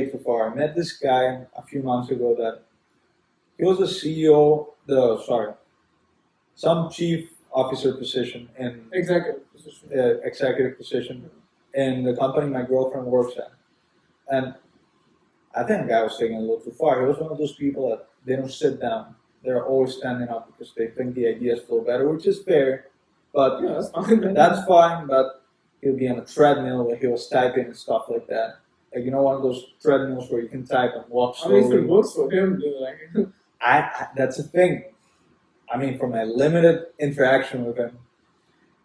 too far. I met this guy a few months ago that he was the CEO, some chief officer position in executive position in the company my girlfriend works at. And I think the guy was taking it a little too far. He was one of those people that they don't sit down. They're always standing up because they think the ideas flow better, which is fair. But Yeah, that's fine. that's fine. But he'll be on a treadmill where he was typing and stuff like that. Like, you know, one of those treadmills where you can type and walk I mean, if slowly. it works for him, dude, like, That's the thing. I mean, from my limited interaction with him,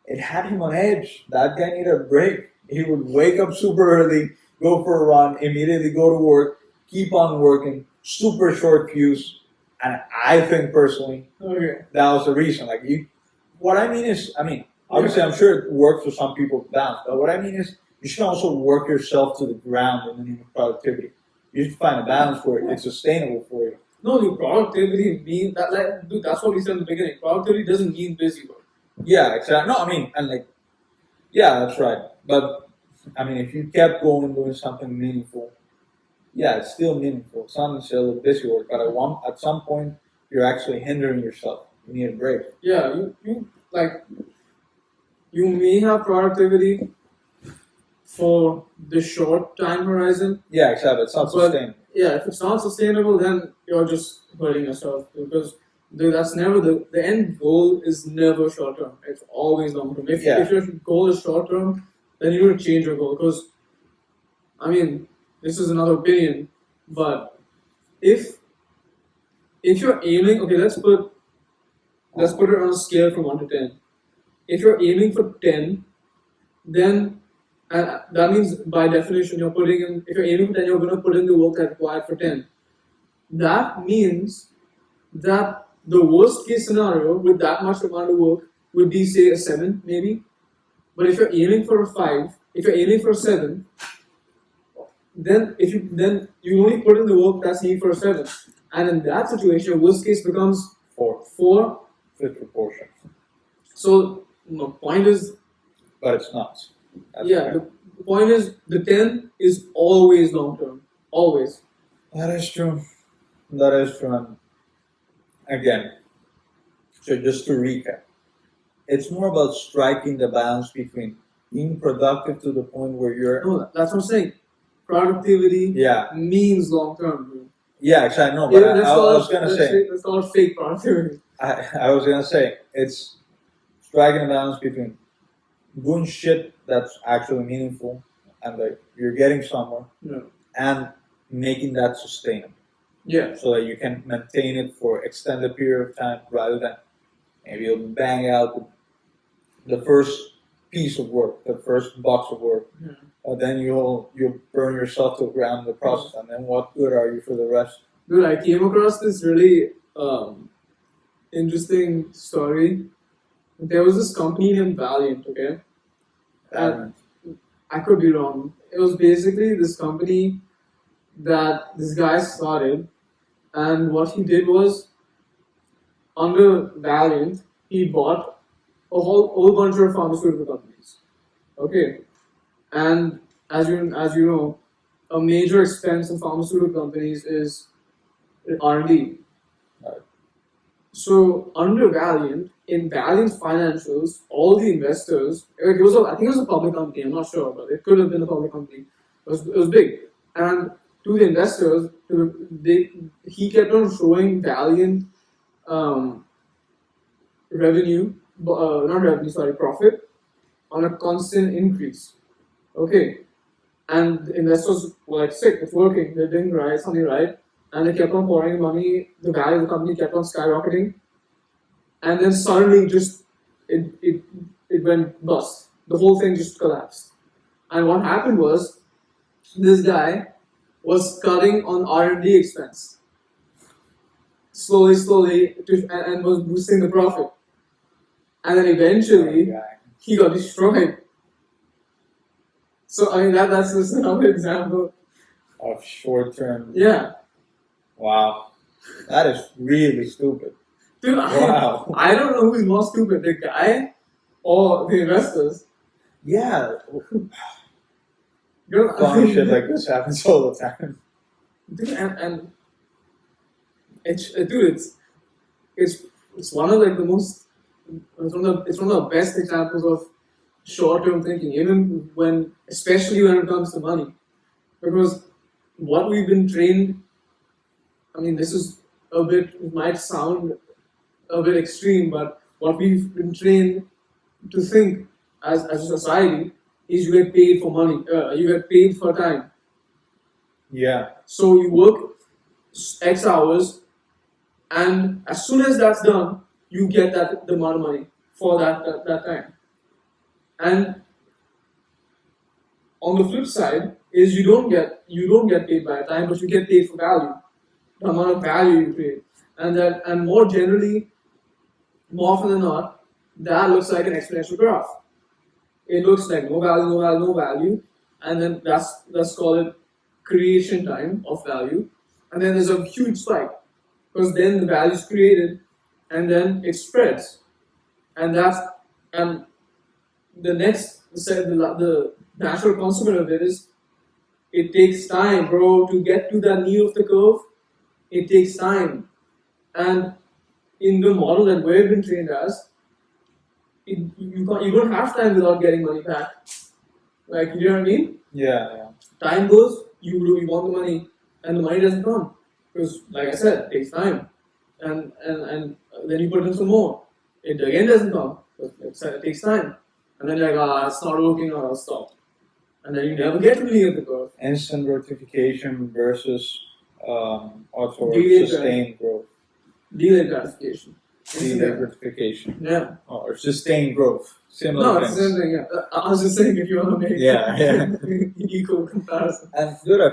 it had him on edge. That guy needed a break. He would wake up super early, go for a run, immediately go to work, keep on working, super short fuse. And I think personally, okay. that was the reason. Like, what I mean is, obviously, I'm sure it works for some people to balance, but what I mean is, you should also work yourself to the ground in the name of productivity. You should find a balance where it's sustainable for you. No, dude, productivity means that, like, dude, that's what we said in the beginning. Productivity doesn't mean busy work. Yeah, exactly. No, yeah, that's right. But, if you kept going doing something meaningful, yeah, it's still meaningful. It's not necessarily busy work, but at some point, you're actually hindering yourself. You need a break. Yeah, you may have productivity for the short time horizon. Yeah, exactly. It's not sustainable. Yeah, if it's not sustainable, then you're just hurting yourself because that's never the end goal is never short term. It's always long term. If your goal is short term, then you need to change your goal because, this is another opinion, but if you're aiming, okay, let's put it on a scale from 1 to 10. If you're aiming for 10, then that means by definition if you're aiming for 10, you're going to put in the work that's required for 10. That means that the worst case scenario with that much amount of work would be, say, a 7 maybe. But if you're aiming for a 5, if you're aiming for a 7, then you only put in the work that's needed for a 7. And in that situation, worst case becomes 4. Fifth proportion. So the point is, but it's not. The point is the 10 is always long term. Always. That is true. And again, so just to recap, it's more about striking the balance between being productive to the point where you're. No, that's what I'm saying. Productivity means long term. Yeah, exactly. No, but I was going to say. It's called fake productivity. I was going to say, it's striking a balance between doing shit that's actually meaningful and like you're getting somewhere and making that sustainable. Yeah. So that you can maintain it for extended period of time rather than maybe you'll bang out the first piece of work, the first box of work. Then you'll burn yourself to the ground in the process, and then what good are you for the rest? Dude, I came across this really interesting story. There was this company named Valiant, okay? And I could be wrong. It was basically this company that this guy started, and what he did was, under Valiant, he bought a whole bunch of pharmaceutical companies. Okay? And as you know, a major expense in pharmaceutical companies is R&D. So under Valiant, in Valiant's financials, all the investors, I think it was a public company, I'm not sure, but it could have been a public company. It was big. And to the investors, he kept on showing Valiant profit on a constant increase. Okay. And the investors were like, sick, it's working, they're doing something right. And they kept on pouring money, the value of the company kept on skyrocketing. And then suddenly it went bust. The whole thing just collapsed. And what happened was, this guy was cutting on R&D expense. Slowly, and was boosting the profit. And then eventually, he got destroyed. So, that's just another example of short term. Yeah. Wow. That is really stupid. Dude, wow. I don't know who's more stupid, the guy or the investors. Yeah. fun shit like this happens all the time. Dude, and dude, it's one of like the most it's one of the best examples of short-term thinking, especially when it comes to money, because what we've been trained. I mean, this is it might sound a bit extreme, but what we've been trained to think as a society is you get paid for money, you get paid for time. Yeah. So you work X hours, and as soon as that's done, you get the amount of money for that time. And on the flip side is you don't get paid by time, but you get paid for value, the amount of value you create, and more generally, more often than not, that looks like an exponential graph. It looks like no value, no value, no value, and then let's call it creation time of value, and then there's a huge spike because then the value is created, and then it spreads, and the natural consequence of it is it takes time, bro, to get to the knee of the curve. It takes time, and in the model that we've been trained as, you don't have time without getting money back. Like, you know what I mean? Yeah. Time goes, you want the money, and the money doesn't come because, like I said, it takes time, and then you put in some more. It again doesn't come because it takes time, and then you're like, it's not working, or I'll stop, and then you never get to the end of the curve. Instant gratification versus also Delayed sustained growth. Delayed gratification. Delayed gratification. Yeah. Or sustained growth. Similar No, things. it's the same thing. Yeah. I was just saying if you want to make Yeah. equal comparison. And dude, I